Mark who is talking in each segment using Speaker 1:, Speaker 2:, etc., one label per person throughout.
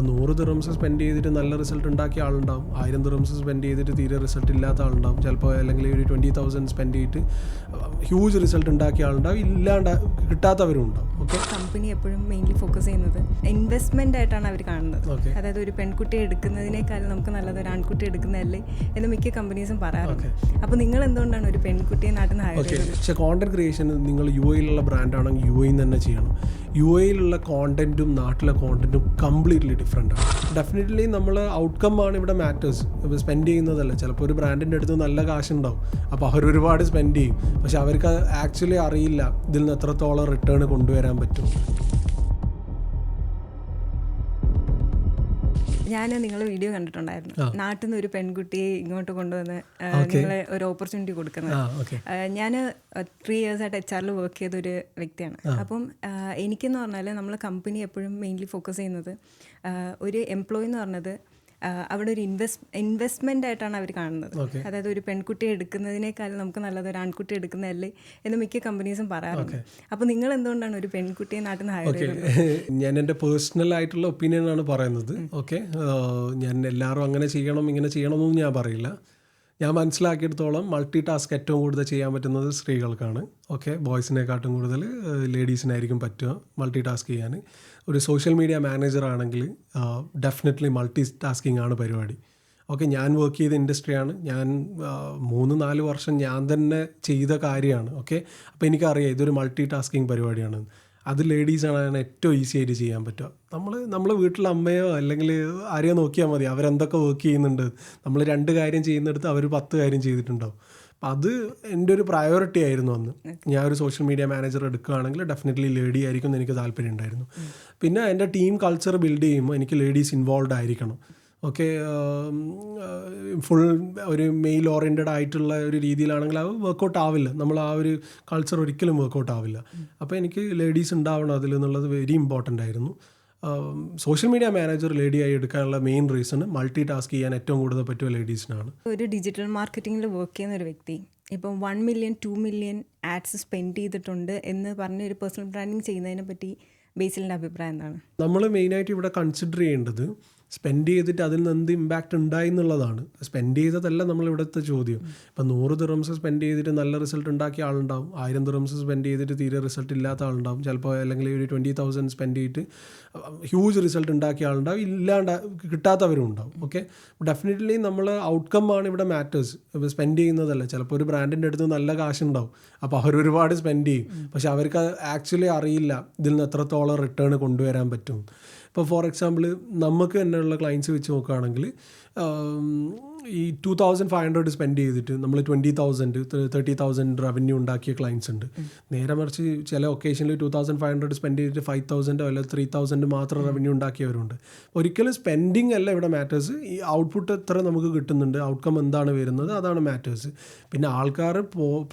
Speaker 1: ഇപ്പോൾ 100 dirhams spend ചെയ്തിട്ട് നല്ല റിസൾട്ട് ഉണ്ടാക്കിയ ആളുണ്ടാവും, 1000 ദിർഹംസ് സ്പെൻഡ് ചെയ്തിട്ട് തീരെ റിസൾട്ട് ഇല്ലാത്ത ആളുണ്ടാവും, ചിലപ്പോൾ അല്ലെങ്കിൽ ഒരു 20,000 സ്പെൻഡ് ചെയ്തിട്ട് ഹ്യൂജ് റിസൾട്ട് ഉണ്ടാക്കിയ ആളുണ്ടാവും, കിട്ടാത്തവരും ഉണ്ടാവും. ഓക്കെ,
Speaker 2: കമ്പനി എപ്പോഴും മെയിൻലി ഫോക്കസ് ചെയ്യുന്നത് ഇൻവെസ്റ്റ്മെന്റ് ആയിട്ടാണ് അവർ കാണുന്നത്. അതായത് ഒരു പെൺകുട്ടിയെ എടുക്കുന്നതിനേക്കാളും നമുക്ക് നല്ലത് ഒരു ആൺകുട്ടി എടുക്കുന്നതല്ലേ എന്ന് മിക്ക കമ്പനീസും പറയാറുണ്ട്. അപ്പോൾ നിങ്ങൾ എന്തുകൊണ്ടാണ് ഒരു പെൺകുട്ടിയെ നാട്ടിൽ നിന്ന് ഹയർ ചെയ്തത്?
Speaker 1: പക്ഷേ കോണ്ടന്റ് ക്രിയേഷൻ നിങ്ങൾ UAE ബ്രാൻഡാണെങ്കിൽ UAE തന്നെ ചെയ്യണം. UAE കോണ്ടന്റും നാട്ടിലെ കോണ്ടന്റും കംപ്ലീറ്റ്ലി ഡിഫറെൻ്റ് ആണ്. ഡെഫിനറ്റ്ലി നമ്മൾ ഔട്ട്കം ആണ് ഇവിടെ മാറ്റേഴ്സ്. സ്പെൻഡ് ചെയ്യുന്നതല്ല, ചിലപ്പോൾ ഒരു ബ്രാൻഡിൻ്റെ അടുത്ത് നല്ല കാശുണ്ടാവും, അപ്പോൾ അവർ ഒരുപാട് സ്പെൻഡ് ചെയ്യും, പക്ഷെ അവർക്ക് ആക്ച്വലി അറിയില്ല ഇതിൽ നിന്ന് എത്രത്തോളം റിട്ടേൺ കൊണ്ടുവരാൻ പറ്റും.
Speaker 2: ഞാൻ നിങ്ങളെ വീഡിയോ കണ്ടിട്ടുണ്ടായിരുന്നു, നാട്ടിൽ നിന്ന് ഒരു പെൺകുട്ടിയെ ഇങ്ങോട്ട് കൊണ്ടുവന്ന് നിങ്ങളെ ഒരു ഓപ്പർച്യൂണിറ്റി കൊടുക്കുന്നത്. ഞാൻ 3 years ആയിട്ട് HR വർക്ക് ചെയ്തൊരു വ്യക്തിയാണ്. അപ്പം എനിക്കെന്ന് പറഞ്ഞാൽ നമ്മൾ കമ്പനി എപ്പോഴും മെയിൻലി ഫോക്കസ് ചെയ്യുന്നത് ഒരു എംപ്ലോയി എന്ന് പറഞ്ഞത് അവിടെ ഒരു ഇൻവെസ്റ്റ്മെന്റ് ആയിട്ടാണ് അവർ കാണുന്നത്. അതായത് ഒരു പെൺകുട്ടിയെ എടുക്കുന്നതിനേക്കാളും നമുക്ക് നല്ലത് ഒരു ആൺകുട്ടി എടുക്കുന്നതല്ലേ എന്ന് മിക്ക കമ്പനീസും പറയാറുണ്ട്. അപ്പോൾ നിങ്ങൾ എന്തുകൊണ്ടാണ് ഒരു പെൺകുട്ടിയെ നാട്ടിൽ നിന്ന് ഹയർ ചെയ്തത്?
Speaker 1: ഞാൻ എൻ്റെ പേഴ്സണൽ ആയിട്ടുള്ള ഒപ്പീനിയൻ ആണ് പറയുന്നത്. ഓക്കെ, ഞാൻ എല്ലാവരും അങ്ങനെ ചെയ്യണം ഇങ്ങനെ ചെയ്യണമെന്നൊന്നും ഞാൻ പറയില്ല. ഞാൻ മനസ്സിലാക്കിയെടുത്തോളം മൾട്ടി ടാസ്ക് ഏറ്റവും കൂടുതൽ ചെയ്യാൻ പറ്റുന്നത് സ്ത്രീകൾക്കാണ്. ഓക്കെ, ബോയ്സിനെക്കാട്ടും കൂടുതൽ ലേഡീസിനായിരിക്കും പറ്റുക മൾട്ടി ടാസ്ക് ചെയ്യാൻ. ഒരു സോഷ്യൽ മീഡിയ മാനേജർ ആണെങ്കിൽ ഡെഫിനറ്റ്ലി മൾട്ടി ടാസ്കിങ് ആണ് പരിപാടി. ഓക്കെ, ഞാൻ വർക്ക് ചെയ്ത ഇൻഡസ്ട്രിയാണ്, ഞാൻ 3-4 വർഷം ഞാൻ തന്നെ ചെയ്ത കാര്യമാണ്. ഓക്കെ, അപ്പോൾ എനിക്കറിയാം ഇതൊരു മൾട്ടി ടാസ്കിങ് പരിപാടിയാണ്. അത് ലേഡീസാണ് ഏറ്റവും ഈസി ആയിട്ട് ചെയ്യാൻ പറ്റുക. നമ്മൾ വീട്ടിലെ അമ്മയോ അല്ലെങ്കിൽ ആരെയോ നോക്കിയാൽ മതി, അവരെന്തൊക്കെ വർക്ക് ചെയ്യുന്നുണ്ട്. നമ്മൾ 2 കാര്യം ചെയ്യുന്നിടത്ത് അവർ 10 കാര്യം ചെയ്തിട്ടുണ്ടാവും. അപ്പം അത് എൻ്റെ ഒരു പ്രയോറിറ്റി ആയിരുന്നു അന്ന്. ഞാൻ ഒരു സോഷ്യൽ മീഡിയ മാനേജർ എടുക്കുകയാണെങ്കിൽ ഡെഫിനറ്റ്ലി ലേഡി ആയിരിക്കും എന്ന് എനിക്ക് താല്പര്യം ഉണ്ടായിരുന്നു. പിന്നെ എൻ്റെ ടീം കൾച്ചർ ബിൽഡ് ചെയ്യുമ്പോൾ എനിക്ക് ലേഡീസ് ഇൻവോൾവ് ആയിരിക്കണം. ഓക്കെ, ഫുൾ ഒരു മെയിൽ ഓറിയൻറ്റഡ് ആയിട്ടുള്ള ഒരു രീതിയിലാണെങ്കിൽ അത് വർക്കൗട്ട് ആവില്ല. നമ്മൾ ആ ഒരു കൾച്ചർ ഒരിക്കലും വർക്കൗട്ട് ആവില്ല. അപ്പോൾ എനിക്ക് ലേഡീസ് ഉണ്ടാവണം അതിൽ എന്നുള്ളത് വെരി ഇമ്പോർട്ടൻ്റ് ആയിരുന്നു. സോഷ്യൽ മീഡിയ മാനേജർ ലേഡിയായി എടുക്കാനുള്ള മെയിൻ റീസൺ മൾട്ടി ടാസ്ക് ചെയ്യാൻ ഏറ്റവും കൂടുതൽ പറ്റുക ലേഡീസിനാണ്.
Speaker 2: ഒരു ഡിജിറ്റൽ മാർക്കറ്റിങ്ങിൽ വർക്ക് ചെയ്യുന്ന ഒരു വ്യക്തി ഇപ്പം 1 million 2 million ആഡ്സ് സ്പെൻഡ് ചെയ്തിട്ടുണ്ട് എന്ന് പറഞ്ഞ ഒരു പേഴ്സണൽ ബ്രാൻഡിങ് ചെയ്യുന്നതിനെ പറ്റി ബേസിലിൻ്റെ അഭിപ്രായം എന്താണ്?
Speaker 1: നമ്മൾ മെയിനായിട്ട് ഇവിടെ കൺസിഡർ ചെയ്യേണ്ടത് സ്പെൻഡ് ചെയ്തിട്ട് അതിൽ നിന്ന് എന്ത് ഇമ്പാക്റ്റ് ഉണ്ടായി എന്നുള്ളതാണ്. സ്പെൻഡ് ചെയ്തതല്ല നമ്മളിവിടുത്തെ ചോദ്യം. ഇപ്പം 100 ദിർഹംസ് സ്പെൻഡ് ചെയ്തിട്ട് നല്ല റിസൾട്ട് ഉണ്ടാക്കിയ ആളുണ്ടാവും, 1000 ദിർഹംസ് സ്പെൻഡ് ചെയ്തിട്ട് തീരെ റിസൾട്ട് ഇല്ലാത്ത ആളുണ്ടാവും, ചിലപ്പോൾ അല്ലെങ്കിൽ ഒരു 20,000 സ്പെൻഡ് ചെയ്തിട്ട് ഹ്യൂജ് റിസൾട്ട് ഉണ്ടാക്കിയ ആളുണ്ടാവും, കിട്ടാത്തവരും ഉണ്ടാവും. ഓക്കെ, ഡെഫിനറ്റ്ലി നമ്മൾ ഔട്ട്കം ആണ് ഇവിടെ മാറ്റേഴ്സ്. സ്പെൻഡ് ചെയ്യുന്നതല്ല, ചിലപ്പോൾ ഒരു ബ്രാൻഡിൻ്റെ അടുത്ത് നല്ല കാശുണ്ടാവും, അപ്പോൾ അവർ ഒരുപാട് സ്പെൻഡ് ചെയ്യും, പക്ഷെ അവർക്ക് ആക്ച്വലി അറിയില്ല ഇതിൽ നിന്ന് എത്രത്തോളം റിട്ടേൺ കൊണ്ടുവരാൻ പറ്റും. ഇപ്പോൾ ഫോർ എക്സാമ്പിൾ നമുക്ക് തന്നെയുള്ള ക്ലയൻസ് വെച്ച് നോക്കുകയാണെങ്കിൽ ഈ 2,500 സ്പെൻഡ് ചെയ്തിട്ട് നമ്മൾ 20,000 30,000 റവന്യൂ ഉണ്ടാക്കിയ ക്ലയൻസ് ഉണ്ട്. നേരെ മറിച്ച് ചില ഒക്കേഷനിൽ 2,500 സ്പെൻഡ് ചെയ്തിട്ട് 5,000 അല്ലെങ്കിൽ 3,000 മാത്രം റവന്യൂ ഉണ്ടാക്കിയവരുണ്ട്. ഒരിക്കലും സ്പെൻഡിങ് അല്ല ഇവിടെ മാറ്റേഴ്സ്, ഈ ഔട്ട്പുട്ട് എത്ര നമുക്ക് കിട്ടുന്നുണ്ട്, ഔട്ട്കം എന്താണ് വരുന്നത്, അതാണ് മാറ്റേഴ്സ്. പിന്നെ ആൾക്കാർ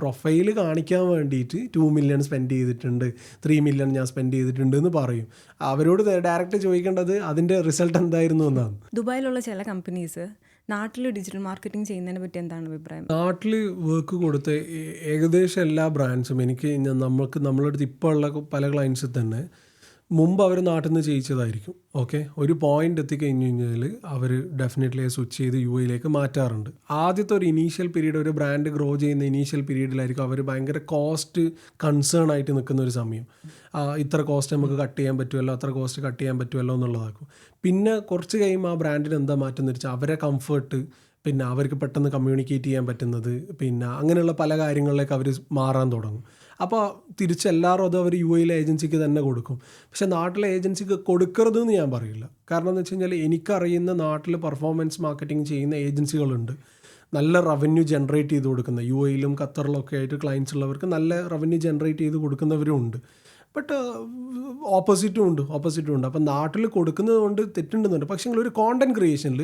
Speaker 1: പ്രൊഫൈൽ കാണിക്കാൻ വേണ്ടിയിട്ട് 2 million സ്പെൻഡ് ചെയ്തിട്ടുണ്ട്, 3 million ഞാൻ സ്പെൻഡ് ചെയ്തിട്ടുണ്ട് എന്ന് പറയും. അവരോട് ഡയറക്റ്റ് ചോദിക്കേണ്ടത് അതിൻ്റെ റിസൾട്ട് എന്തായിരുന്നു എന്നാണ്.
Speaker 2: ദുബായിലുള്ള ചില കമ്പനീസ് നാട്ടിൽ ഡിജിറ്റൽ മാർക്കറ്റിംഗ് ചെയ്യുന്നതിനെ പറ്റി എന്താണ് അഭിപ്രായം?
Speaker 1: നാട്ടിൽ വർക്ക് കൊടുത്ത ഏകദേശം എല്ലാ ബ്രാൻഡ്സും നമ്മളെ അടുത്ത് ഇപ്പോൾ ഉള്ള പല ക്ലയൻസിൽ തന്നെ മുമ്പ് അവർ നാട്ടിൽ നിന്ന് ചെയ്യിച്ചതായിരിക്കും. ഓക്കെ, ഒരു പോയിന്റ് എത്തിക്കഴിഞ്ഞ് കഴിഞ്ഞാൽ അവർ ഡെഫിനറ്റ്ലി സ്വിച്ച് ചെയ്ത് UAE മാറ്റാറുണ്ട്. ആദ്യത്തെ ഒരു ഇനീഷ്യൽ പീരീഡ്, ഒരു ബ്രാൻഡ് ഗ്രോ ചെയ്യുന്ന ഇനീഷ്യൽ പീരീഡിലായിരിക്കും അവർ ഭയങ്കര കോസ്റ്റ് കൺസേൺ ആയിട്ട് നിൽക്കുന്ന ഒരു സമയം. ഇത്ര കോസ്റ്റ് നമുക്ക് കട്ട് ചെയ്യാൻ പറ്റുമല്ലോ, അത്ര കോസ്റ്റ് കട്ട് ചെയ്യാൻ പറ്റുമല്ലോ എന്നുള്ളതാക്കും. പിന്നെ കുറച്ച് കഴിയുമ്പോൾ ആ ബ്രാൻഡിന് എന്താ മാറ്റം എന്ന് വെച്ചാൽ അവരെ കംഫർട്ട്, പിന്നെ അവർക്ക് പെട്ടെന്ന് കമ്മ്യൂണിക്കേറ്റ് ചെയ്യാൻ പറ്റുന്നത്, പിന്നെ അങ്ങനെയുള്ള പല കാര്യങ്ങളിലേക്ക് അവർ മാറാൻ തുടങ്ങും. അപ്പോൾ തിരിച്ചെല്ലാവരും അത് അവർ UAE ഏജൻസിക്ക് തന്നെ കൊടുക്കും. പക്ഷേ നാട്ടിലെ ഏജൻസിക്ക് കൊടുക്കരുതെന്ന് ഞാൻ പറയില്ല. കാരണം എന്ന് വെച്ച് കഴിഞ്ഞാൽ എനിക്കറിയുന്ന നാട്ടിൽ പെർഫോമൻസ് മാർക്കറ്റിംഗ് ചെയ്യുന്ന ഏജൻസികളുണ്ട്, നല്ല റവന്യൂ ജനറേറ്റ് ചെയ്ത് കൊടുക്കുന്ന, UAE ഖത്തറിലൊക്കെ ആയിട്ട് ക്ലയൻസ് ഉള്ളവർക്ക് നല്ല റവന്യൂ ജനറേറ്റ് ചെയ്ത് കൊടുക്കുന്നവരും ഉണ്ട്. ബട്ട് ഓപ്പോസിറ്റും ഉണ്ട്. അപ്പം നാട്ടിൽ കൊടുക്കുന്നത് കൊണ്ട് തെറ്റുണ്ടെന്നുണ്ട്. പക്ഷേ ഒരു കോണ്ടന്റ് ക്രിയേഷനിൽ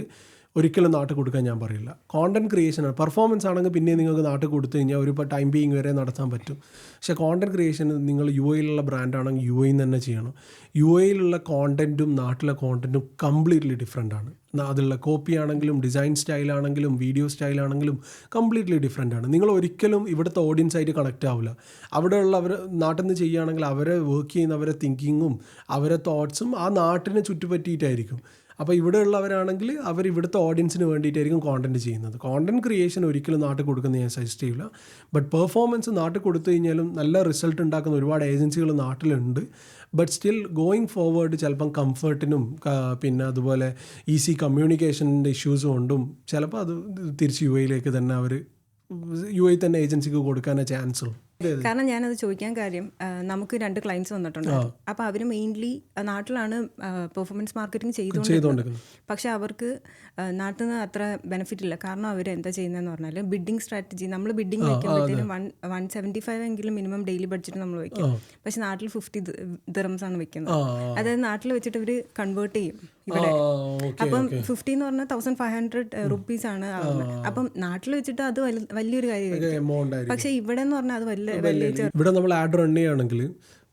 Speaker 1: ഒരിക്കലും നാട്ടിൽ കൊടുക്കാൻ ഞാൻ പറയില്ല. കോണ്ടന്റ് ക്രിയേഷനാണ്. പെർഫോമൻസ് ആണെങ്കിൽ പിന്നെ നിങ്ങൾക്ക് നാട്ടിൽ കൊടുത്തു കഴിഞ്ഞാൽ ഒരു ടൈം ബീയിങ് വരെ നടത്താൻ പറ്റും. പക്ഷേ കോണ്ടന്റ് ക്രിയേഷൻ നിങ്ങൾ UAE ബ്രാൻഡാണെങ്കിൽ UAE തന്നെ ചെയ്യണം. UAE കോണ്ടന്റും നാട്ടിലെ കോണ്ടന്റും കംപ്ലീറ്റ്ലി ഡിഫറെൻ്റ് ആണ്. അതിലുള്ള കോപ്പി ആണെങ്കിലും ഡിസൈൻ സ്റ്റൈലാണെങ്കിലും വീഡിയോ സ്റ്റൈലാണെങ്കിലും കംപ്ലീറ്റ്ലി ഡിഫറെൻ്റ് ആണ്. നിങ്ങൾ ഒരിക്കലും ഇവിടുത്തെ ഓഡിയൻസായിട്ട് കണക്റ്റ് ആവില്ല. അവിടെയുള്ളവർ നാട്ടിൽ നിന്ന് ചെയ്യുകയാണെങ്കിൽ അവരെ വർക്ക് ചെയ്യുന്നവരെ തിങ്കിങ്ങും അവരെ തോട്ട്സും ആ നാട്ടിനെ ചുറ്റുപറ്റിയിട്ടായിരിക്കും. അപ്പോൾ ഇവിടെ ഉള്ളവരാണെങ്കിൽ അവർ ഇവിടുത്തെ ഓഡിയൻസിന് വേണ്ടിയിട്ടായിരിക്കും കോണ്ടന്റ് ചെയ്യുന്നത്. കോണ്ടന്റ് ക്രിയേഷൻ ഒരിക്കലും നാട്ടിൽ കൊടുക്കുന്നത് ഞാൻ സജസ്റ്റ് ചെയ്യില്ല. ബട്ട് പെർഫോമൻസ് നാട്ടിൽ കൊടുത്തു കഴിഞ്ഞാലും നല്ല റിസൾട്ട് ഉണ്ടാക്കുന്ന ഒരുപാട് ഏജൻസികൾ നാട്ടിലുണ്ട്. ബട്ട് സ്റ്റിൽ ഗോയിങ് ഫോർവേഡ് ചിലപ്പം കംഫർട്ടിനും പിന്നെ അതുപോലെ ഈസി കമ്മ്യൂണിക്കേഷൻ്റെ ഇഷ്യൂസ് കൊണ്ടും ചിലപ്പോൾ അത് തിരിച്ച് യു എയിലേക്ക് തന്നെ അവർ യു എ തന്നെ ഏജൻസിക്ക് കൊടുക്കാനേ ചാൻസ് ഉള്ളൂ.
Speaker 2: കാരണം ഞാനത് ചോദിക്കാൻ കാര്യം, നമുക്ക് 2 ക്ലയൻസ് വന്നിട്ടുണ്ട്. അപ്പോൾ അവർ മെയിൻലി നാട്ടിലാണ് പെർഫോമൻസ് മാർക്കറ്റിംഗ് ചെയ്തുകൊണ്ടിരിക്കുന്നത്. പക്ഷെ അവർക്ക് നാട്ടിൽ നിന്ന് അത്ര ബെനിഫിറ്റ് ഇല്ല. കാരണം അവർ എന്താ ചെയ്യുന്നതെന്ന് പറഞ്ഞാൽ ബിഡിങ് സ്ട്രാറ്റജി, നമ്മൾ ബിഡിങ് വയ്ക്കുമ്പോഴത്തേനും 175 എങ്കിലും മിനിമം ഡെയിലി ബഡ്ജറ്റ് നമ്മൾ വയ്ക്കും. പക്ഷെ നാട്ടിൽ 50 ദിറംസ് ആണ് വെക്കുന്നത്. അതായത് നാട്ടിൽ വെച്ചിട്ട് ഇവർ കൺവേർട്ട് ചെയ്യും ഇവിടെ. അപ്പം 50 എന്ന് പറഞ്ഞാൽ 1500 റുപ്പീസ് ആണ് ആവുന്നത്. അപ്പം നാട്ടിൽ വെച്ചിട്ട് അത് വലിയൊരു കാര്യമായിരിക്കും. പക്ഷെ ഇവിടെ എന്ന് പറഞ്ഞാൽ അത്
Speaker 1: ഇവിടെ നമ്മൾ ആഡ് റൺ ചെയ്യുകയാണെങ്കിൽ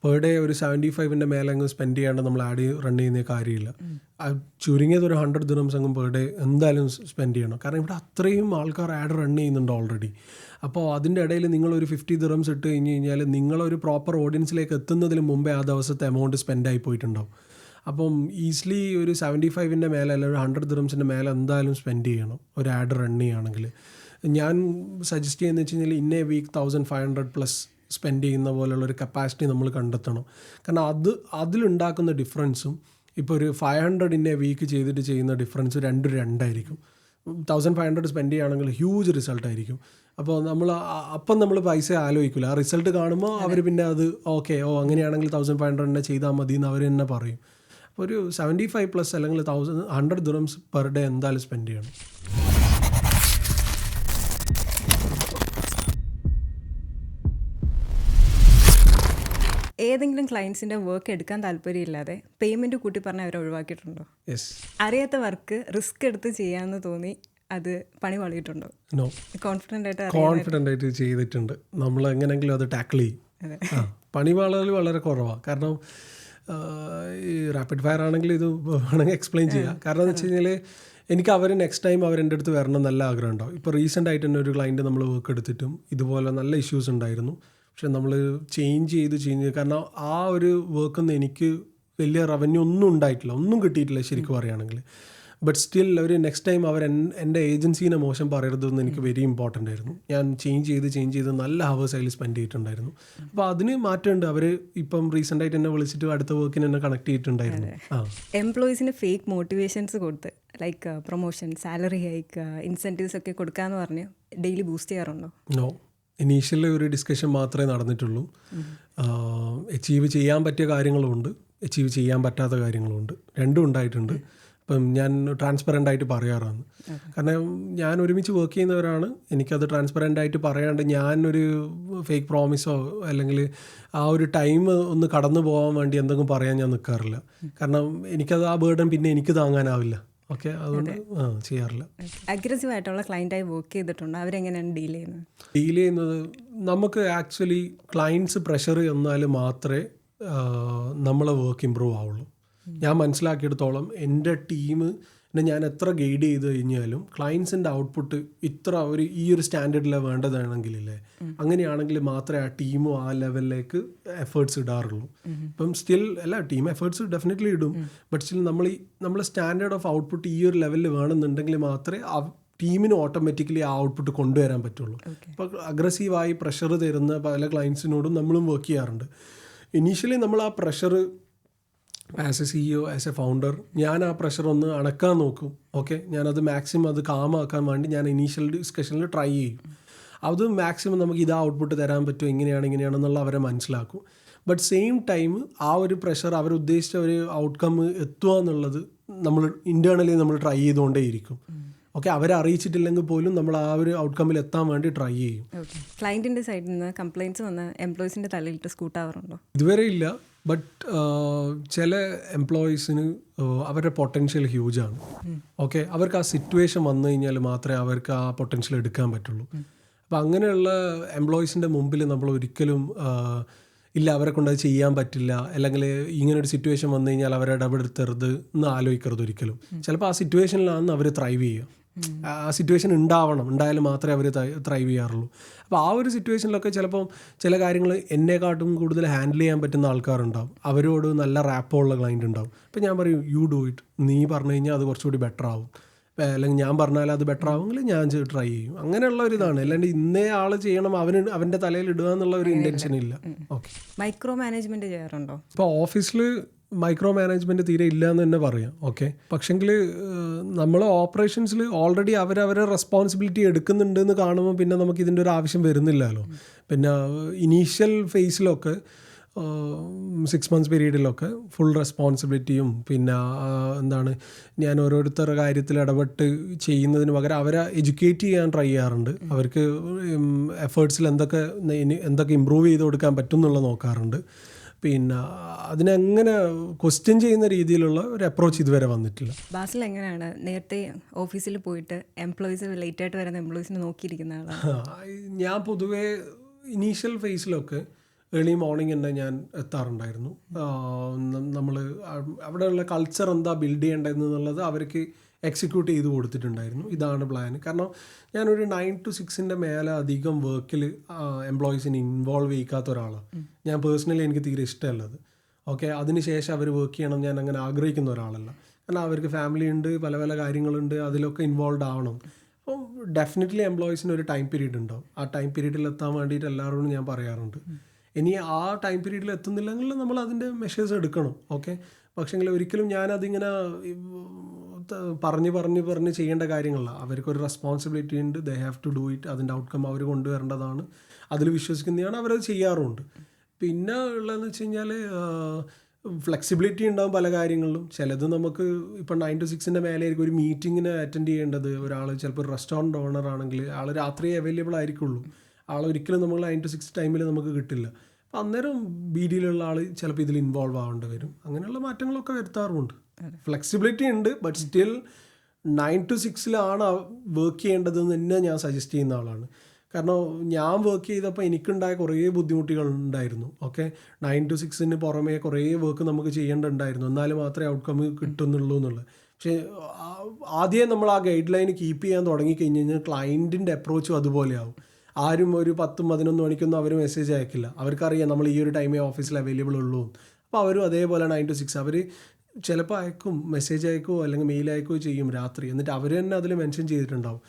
Speaker 1: പെർ ഡേ ഒരു 75 മേലെ അങ്ങ് സ്പെൻഡ് ചെയ്യാണ്ട് നമ്മൾ ആഡ് റൺ ചെയ്യുന്ന കാര്യമില്ല. ചുരുങ്ങിയത് ഒരു 100 ദിറംസ് അങ്ങ് പെർ ഡേ എന്തായാലും സ്പെൻഡ് ചെയ്യണം. കാരണം ഇവിടെ അത്രയും ആൾക്കാർ ആഡ് റൺ ചെയ്യുന്നുണ്ട് ഓൾറെഡി. അപ്പോൾ അതിൻ്റെ ഇടയിൽ നിങ്ങളൊരു 50 ദിറംസ് ഇട്ട് കഴിഞ്ഞ് കഴിഞ്ഞാൽ നിങ്ങളൊരു പ്രോപ്പർ ഓഡിയൻസിലേക്ക് എത്തുന്നതിന് മുമ്പേ ആ ദിവസത്തെ എമൗണ്ട് സ്പെൻഡായി പോയിട്ടുണ്ടാവും. അപ്പം ഈസിലി ഒരു 75 മേലെ അല്ലെങ്കിൽ ഒരു 100 ദിറംസിൻ്റെ മേലെ എന്തായാലും സ്പെൻഡ് ചെയ്യണം ഒരു ആഡ് റൺ ചെയ്യുകയാണെങ്കിൽ. ഞാൻ സജസ്റ്റ് ചെയ്യുന്നത് വെച്ച് കഴിഞ്ഞാൽ ഇന്നേ വീക്ക് 1500+ സ്പെൻഡ് ചെയ്യുന്ന പോലെയുള്ളൊരു കപ്പാസിറ്റി നമ്മൾ കണ്ടെത്തണം. കാരണം അതിലുണ്ടാക്കുന്ന ഡിഫറൻസും ഇപ്പോൾ ഒരു 500 ഇന്നേ വീക്ക് ചെയ്തിട്ട് ചെയ്യുന്ന ഡിഫറൻസ് രണ്ടായിരിക്കും. 1500 സ്പെൻഡ് ചെയ്യുകയാണെങ്കിൽ ഹ്യൂജ് റിസൾട്ടായിരിക്കും. അപ്പോൾ നമ്മൾ പൈസ ആലോചിക്കില്ല. ആ റിസൾട്ട് കാണുമ്പോൾ അവർ പിന്നെ അത് അങ്ങനെയാണെങ്കിൽ 1500 തന്നെ ചെയ്താൽ മതി എന്ന് അവർ തന്നെ പറയും. അപ്പോൾ ഒരു 75+ അല്ലെങ്കിൽ 100 ദിറംസ് പെർ ഡേ എന്തായാലും സ്പെൻഡ് ചെയ്യണം.
Speaker 2: ഏതെങ്കിലും ക്ലയൻസിൻ്റെ വർക്ക് എടുക്കാൻ താല്പര്യമില്ലാതെ പേയ്മെൻറ്റ് കൂട്ടി പറഞ്ഞാൽ അവർ ഒഴിവാക്കിയിട്ടുണ്ടോ? അറിയാത്ത വർക്ക് റിസ്ക് എടുത്ത് ചെയ്യാമെന്ന് തോന്നി അത് പണി വളയിട്ടുണ്ടോ?
Speaker 1: നോ. കോൺഫിഡൻ്റ് ആയിട്ട് ചെയ്തിട്ടുണ്ട്. നമ്മൾ എങ്ങനെയെങ്കിലും അത് ടാക്കിൾ ചെയ്യും. പണി വളരെ കുറവാണ്. കാരണം ഈ റാപ്പിഡ് ഫയർ ആണെങ്കിൽ ഇത് വേണമെങ്കിൽ എക്സ്പ്ലെയിൻ ചെയ്യാം. കാരണം എന്ന് വെച്ച് കഴിഞ്ഞാൽ എനിക്ക് നെക്സ്റ്റ് ടൈം എൻ്റെ അടുത്ത് വരണം നല്ല ആഗ്രഹം ഉണ്ടാവും. ഇപ്പോൾ റീസെൻ്റ് ആയിട്ട് തന്നെ ഒരു ക്ലയൻറ്റ് നമ്മൾ വർക്ക് എടുത്തിട്ടും ഇതുപോലെ നല്ല ഇഷ്യൂസ് ഉണ്ടായിരുന്നു. പക്ഷെ നമ്മൾ ചേഞ്ച് ചെയ്ത് കാരണം ആ ഒരു വർക്കൊന്നും എനിക്ക് വലിയ റവന്യൂ ഒന്നും ഉണ്ടായിട്ടില്ല, ഒന്നും കിട്ടിയിട്ടില്ല ശരിക്കും പറയുകയാണെങ്കിൽ. ബട്ട് സ്റ്റിൽ ഒരു നെക്സ്റ്റ് ടൈം എൻ്റെ ഏജൻസീനെ മോശം പറയരുതെന്ന് എനിക്ക് വെരി ഇമ്പോർട്ടൻ്റ് ആയിരുന്നു. ഞാൻ ചേഞ്ച് ചെയ്ത് നല്ല ഹവേഴ്സ് അതിൽ സ്പെൻഡ് ചെയ്തിട്ടുണ്ടായിരുന്നു. അപ്പോൾ അതിന് മാറ്റമുണ്ട്. അവർ ഇപ്പം റീസെൻ്റ് ആയിട്ട് എന്നെ വിളിച്ചിട്ട് അടുത്ത വർക്കിന് എന്നെ കണക്ട് ചെയ്തിട്ടുണ്ടായിരുന്നു.
Speaker 2: എംപ്ലോയീസിന് ഫേക്ക് മോട്ടിവേഷൻസ് കൊടുത്ത് like promotion, salary hike, incentives ഒക്കെ കൊടുക്കാമെന്ന് പറഞ്ഞ് ഡെയിലി ബൂസ്റ്റ് ചെയ്യാറുണ്ടോ?
Speaker 1: നോ. ഇനീഷ്യലി ഒരു ഡിസ്കഷൻ മാത്രമേ നടന്നിട്ടുള്ളൂ. അച്ചീവ് ചെയ്യാൻ പറ്റിയ കാര്യങ്ങളുമുണ്ട്, അച്ചീവ് ചെയ്യാൻ പറ്റാത്ത കാര്യങ്ങളുമുണ്ട്, രണ്ടും ഉണ്ടായിട്ടുണ്ട്. അപ്പം ഞാൻ ട്രാൻസ്പെറൻ്റ് ആയിട്ട് പറയാറാണ്. കാരണം ഞാൻ ഒരുമിച്ച് വർക്ക് ചെയ്യുന്നവരാണ്. എനിക്കത് ട്രാൻസ്പെറൻ്റ് ആയിട്ട് പറയാണ്ട് ഞാനൊരു ഫേക്ക് പ്രോമിസോ അല്ലെങ്കിൽ ആ ഒരു ടൈം ഒന്ന് കടന്നു പോകാൻ വേണ്ടി എന്തെങ്കിലും പറയാൻ ഞാൻ നിൽക്കാറില്ല. കാരണം എനിക്കത് ആ ബേർഡൻ പിന്നെ എനിക്ക് താങ്ങാനാവില്ല. അതുകൊണ്ട് ചെയ്യാറില്ല.
Speaker 2: അഗ്രസീവ് ആയിട്ടുള്ള ക്ലയൻറ്റായി വർക്ക് ചെയ്തിട്ടുണ്ട്. അവരെങ്ങനെയാണ് ഡീൽ
Speaker 1: ചെയ്യുന്നത്? നമുക്ക് ആക്ച്വലി ക്ലയൻറ്റ്സ് പ്രഷർ തന്നാൽ മാത്രമേ നമ്മളെ വർക്ക് ഇമ്പ്രൂവ് ആവുള്ളൂ. ഞാൻ മനസ്സിലാക്കിയെടുത്തോളം എൻ്റെ ടീമിനെ ഞാൻ എത്ര ഗൈഡ് ചെയ്ത് കഴിഞ്ഞാലും ക്ലയൻസിൻ്റെ ഔട്ട്പുട്ട് ഇത്ര ഈ ഒരു സ്റ്റാൻഡേർഡിൽ വേണ്ടതാണെങ്കിലേ, അങ്ങനെയാണെങ്കിൽ മാത്രമേ ആ ടീമും ആ ലെവലിലേക്ക് എഫേർട്സ് ഇടാറുള്ളൂ. ഇപ്പം സ്റ്റിൽ ടീം എഫേർട്സ് ഡെഫിനറ്റ്ലി ഇടും. ബട്ട് സ്റ്റിൽ നമ്മൾ സ്റ്റാൻഡേർഡ് ഓഫ് ഔട്ട്പുട്ട് ഈ ഒരു ലെവലിൽ വേണമെന്നുണ്ടെങ്കിൽ മാത്രമേ ടീമിന് ഓട്ടോമാറ്റിക്കലി ആ ഔട്ട്പുട്ട് കൊണ്ടുവരാൻ പറ്റുള്ളൂ. അപ്പോൾ അഗ്രസീവായി പ്രഷർ തരുന്ന പല ക്ലയൻസിനോടും നമ്മളും വർക്ക് ചെയ്യാറുണ്ട്. ഇനീഷ്യലി നമ്മൾ ആ pressure as A CEO, as A founder, ഞാൻ ആ പ്രഷർ ഒന്ന് അണക്കാൻ നോക്കും. ഞാനത് മാക്സിമം അത് കാമാക്കാൻ വേണ്ടി ഞാൻ ഇനീഷ്യൽ ഡിസ്കഷനിൽ ട്രൈ ചെയ്യും. അത് മാക്സിമം നമുക്ക് ഇത് ഔട്ട്പുട്ട് തരാൻ പറ്റും, ഇങ്ങനെയാണെന്നുള്ള അവരെ മനസ്സിലാക്കും. ബട്ട് സെയിം ടൈം ആ ഒരു പ്രഷർ അവരുദ്ദേശിച്ച ഒരു ഔട്ട്കം എത്തുക എന്നുള്ളത് നമ്മൾ ഇൻറ്റേർണലി നമ്മൾ ട്രൈ ചെയ്തുകൊണ്ടേയിരിക്കും. അവരെ അറിയിച്ചിട്ടില്ലെങ്കിൽ പോലും നമ്മൾ ആ ഒരു ഔട്ട്കമ്മിൽ എത്താൻ വേണ്ടി ട്രൈ ചെയ്യും.
Speaker 2: ക്ലയൻറ്റിൻ്റെ സൈഡിൽ നിന്ന് കംപ്ലയിൻറ്റ്സ് വന്ന് എംപ്ലോയീസിൻ്റെ തലയിലിട്ട് സ്കൂട്ടാവാറുണ്ടോ?
Speaker 1: ഇതുവരെ ഇല്ല. ബട്ട് ചില എംപ്ലോയീസിന് അവരുടെ പൊട്ടൻഷ്യൽ ഹ്യൂജാണ്. അവർക്ക് ആ സിറ്റുവേഷൻ വന്നു കഴിഞ്ഞാൽ മാത്രമേ അവർക്ക് ആ പൊട്ടൻഷ്യൽ എടുക്കാൻ പറ്റുള്ളൂ. അപ്പോൾ അങ്ങനെയുള്ള എംപ്ലോയീസിൻ്റെ മുമ്പിൽ നമ്മൾ ഒരിക്കലും ഇല്ല അവരെ കൊണ്ട് അത് ചെയ്യാൻ പറ്റില്ല, അല്ലെങ്കിൽ ഇങ്ങനൊരു സിറ്റുവേഷൻ വന്നു കഴിഞ്ഞാൽ അവരെ ഇടപെടുത്തരുത് എന്ന് ആലോചിക്കരുത് ഒരിക്കലും. ചിലപ്പോൾ ആ സിറ്റുവേഷനിലാണ് അവർ ത്രൈവ് ചെയ്യുക. ആ സിറ്റുവേഷൻ ഉണ്ടായാലും മാത്രമേ അവർ ത്രൈവ് ചെയ്യാറുള്ളൂ. അപ്പോൾ ആ ഒരു സിറ്റുവേഷനിലൊക്കെ ചിലപ്പം ചില കാര്യങ്ങൾ എന്നെക്കാട്ടും കൂടുതൽ ഹാൻഡിൽ ചെയ്യാൻ പറ്റുന്ന ആൾക്കാരുണ്ടാവും, അവരോട് നല്ല റാപ്പുള്ള ക്ലയൻറ്റ് ഉണ്ടാവും. അപ്പോൾ ഞാൻ പറയും യു ഡു ഇറ്റ്, നീ പറഞ്ഞു കഴിഞ്ഞാൽ അത് കുറച്ചുകൂടി ബെറ്റർ ആവും, അല്ലെങ്കിൽ ഞാൻ പറഞ്ഞാൽ അത് ബെറ്റർ ആവുമെങ്കിൽ ഞാൻ ട്രൈ ചെയ്യും. അങ്ങനെയുള്ള ഒരു ഇതാണ്. അല്ലാണ്ട് ഇന്നേ ആൾ ചെയ്യണം അവൻ്റെ തലയിൽ ഇടുക എന്നുള്ള ഒരു ഇൻറ്റൻഷൻ ഇല്ല. ഓക്കെ.
Speaker 2: മൈക്രോ മാനേജ്മെന്റ് ചെയ്യാറുണ്ടോ?
Speaker 1: ഇപ്പോൾ ഓഫീസിൽ മൈക്രോ മാനേജ്മെൻറ്റ് തീരെ ഇല്ല എന്ന് തന്നെ പറയാം. ഓക്കെ. പക്ഷെങ്കിൽ നമ്മൾ ഓപ്പറേഷൻസിൽ ഓൾറെഡി അവരവരെ റെസ്പോൺസിബിലിറ്റി എടുക്കുന്നുണ്ടെന്ന് കാണുമ്പോൾ പിന്നെ നമുക്ക് ഇതിൻ്റെ ഒരു ആവശ്യം വരുന്നില്ലല്ലോ. പിന്നെ ഇനീഷ്യൽ ഫേസിലൊക്കെ 6 months പീരീഡിലൊക്കെ ഫുൾ റെസ്പോൺസിബിലിറ്റിയും പിന്നെ എന്താണ് ഞാൻ ഓരോരുത്തരുടെ കാര്യത്തിൽ ഇടപെട്ട് ചെയ്യുന്നതിന് പകരം അവരെ എഡ്യൂക്കേറ്റ് ചെയ്യാൻ ട്രൈ ചെയ്യാറുണ്ട്. അവർക്ക് എഫേർട്സിൽ എന്തൊക്കെ ഇമ്പ്രൂവ് ചെയ്ത് കൊടുക്കാൻ പറ്റും എന്നുള്ളത് നോക്കാറുണ്ട്. പിന്നെ അതിനെങ്ങനെ ക്വസ്റ്റ്യൻ ചെയ്യുന്ന രീതിയിലുള്ള ഒരു അപ്രോച്ച് ഇതുവരെ വന്നിട്ടില്ല.
Speaker 2: ബാസിൽ എങ്ങനെയാണ് നേരത്തെ ഓഫീസിൽ പോയിട്ട് എംപ്ലോയീസ് ലേറ്റ് ആയിട്ട് വരുന്ന എംപ്ലോയീസിനെ നോക്കിയിരിക്കുന്ന ആളാണ്?
Speaker 1: ഞാൻ പൊതുവേ ഇനീഷ്യൽ ഫേസിലൊക്കെ ഏർലി മോർണിംഗ് തന്നെ ഞാൻ എത്താറുണ്ടായിരുന്നു. നമ്മൾ അവിടെയുള്ള കൾച്ചർ എന്താ ബിൽഡ് ചെയ്യേണ്ടതെന്നുള്ളത് അവർക്ക് എക്സിക്യൂട്ട് ചെയ്ത് കൊടുത്തിട്ടുണ്ടായിരുന്നു. ഇതാണ് പ്ലാൻ. കാരണം ഞാനൊരു 9 to 6 മേലെ അധികം വർക്കിൽ എംപ്ലോയീസിനെ ഇൻവോൾവ് ചെയ്യിക്കാത്ത ഒരാളാണ് ഞാൻ. പേഴ്സണലി എനിക്ക് തീരെ ഇഷ്ടമല്ലത്. ഓക്കെ. അതിനുശേഷം അവർ വർക്ക് ചെയ്യണം ഞാൻ അങ്ങനെ ആഗ്രഹിക്കുന്ന ഒരാളല്ല. കാരണം അവർക്ക് ഫാമിലി ഉണ്ട്, പല പല കാര്യങ്ങളുണ്ട്, അതിലൊക്കെ ഇൻവോൾവ് ആവണം. അപ്പോൾ ഡെഫിനറ്റ്ലി എംപ്ലോയീസിന് ഒരു ടൈം പീരീഡ് ഉണ്ടാവും. ആ ടൈം പീരീഡിൽ എത്താൻ വേണ്ടിയിട്ട് എല്ലാവരോടും ഞാൻ പറയാറുണ്ട്. ഇനി ആ ടൈം പീരീഡിൽ എത്തുന്നില്ലെങ്കിൽ നമ്മൾ അതിൻ്റെ മെഷേഴ്സ് എടുക്കണം. ഓക്കെ. പക്ഷേങ്കിൽ ഒരിക്കലും ഞാനതിങ്ങനെ പറഞ്ഞ് ചെയ്യേണ്ട കാര്യങ്ങളല്ല. അവർക്കൊരു റെസ്പോൺസിബിലിറ്റി ഉണ്ട്. They have to do it. അതിൻ്റെ ഔട്ട്കം അവർ കൊണ്ടുവരേണ്ടതാണ്. അതിൽ വിശ്വസിക്കുന്നതാണ്, അവരത് ചെയ്യാറുമുണ്ട്. പിന്നെ ഉള്ളതെന്ന് വെച്ച് കഴിഞ്ഞാൽ ഫ്ലെക്സിബിലിറ്റി ഉണ്ടാകും പല കാര്യങ്ങളിലും. ചിലത് നമുക്ക് ഇപ്പം 9 to 6 മേലെ ആയിരിക്കും ഒരു മീറ്റിങ്ങിന് അറ്റൻഡ് ചെയ്യേണ്ടത്. ഒരാൾ ചിലപ്പോൾ ഒരു റെസ്റ്റോറൻറ്റ് ഓണർ ആണെങ്കിൽ ആൾ രാത്രിയേ അവൈലബിൾ ആയിരിക്കുള്ളൂ. ആളൊരിക്കലും നമ്മൾ 9 to 6 ടൈമിൽ നമുക്ക് കിട്ടില്ല. അപ്പം അന്നേരം ബി ഡിയിലുള്ള ആൾ ചിലപ്പോൾ ഇതിൽ ഇൻവോൾവ് ആവേണ്ടി വരും. അങ്ങനെയുള്ള മാറ്റങ്ങളൊക്കെ വരുത്താറുമുണ്ട്. ഫ്ലെക്സിബിലിറ്റി ഉണ്ട്, ബട്ട് സ്റ്റിൽ 9 to 6 വർക്ക് ചെയ്യേണ്ടതെന്ന് തന്നെ ഞാൻ സജസ്റ്റ് ചെയ്യുന്ന ആളാണ്. കാരണം ഞാൻ വർക്ക് ചെയ്തപ്പോൾ എനിക്കുണ്ടായ കുറേ ബുദ്ധിമുട്ടുകൾ ഉണ്ടായിരുന്നു. ഓക്കെ. 9 to 6 പുറമേ കുറേ വർക്ക് നമുക്ക് ചെയ്യേണ്ടതുണ്ടായിരുന്നു, എന്നാലും മാത്രമേ ഔട്ട്കം കിട്ടുന്നുള്ളൂ എന്നുള്ളത്. പക്ഷേ ആദ്യം നമ്മൾ ആ ഗൈഡ് ലൈൻ കീപ്പ് ചെയ്യാൻ തുടങ്ങിക്കഴിഞ്ഞ് കഴിഞ്ഞാൽ ക്ലയൻറ്റിൻ്റെ അപ്രോച്ചും അതുപോലെയാവും. ആരും ഒരു 10-11 മണിക്കൊന്നും അവർ മെസ്സേജ് അയക്കില്ല. അവർക്കറിയാം നമ്മൾ ഈ ഒരു ടൈമേ ഓഫീസിൽ അവൈലബിൾ ഉള്ളൂ. അപ്പോൾ അവരും അതേപോലെ 9 to 6 അവർ ചിലപ്പോൾ അയക്കും, മെസ്സേജ് അയക്കുകയോ അല്ലെങ്കിൽ മെയിൽ അയക്കുകയോ ചെയ്യും രാത്രി. എന്നിട്ട് അവർ തന്നെ അതിൽ മെൻഷൻ ചെയ്തിട്ടുണ്ടാവും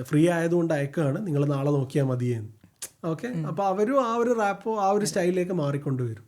Speaker 1: ഫ്രീ ആയതുകൊണ്ട് അയക്കുകയാണ്, നിങ്ങൾ നാളെ നോക്കിയാൽ മതിയെന്ന്. ഓക്കെ. അപ്പോൾ അവരും ആ ഒരു റാപ്പോ ആ ഒരു സ്റ്റൈലിലേക്ക് മാറി വരും.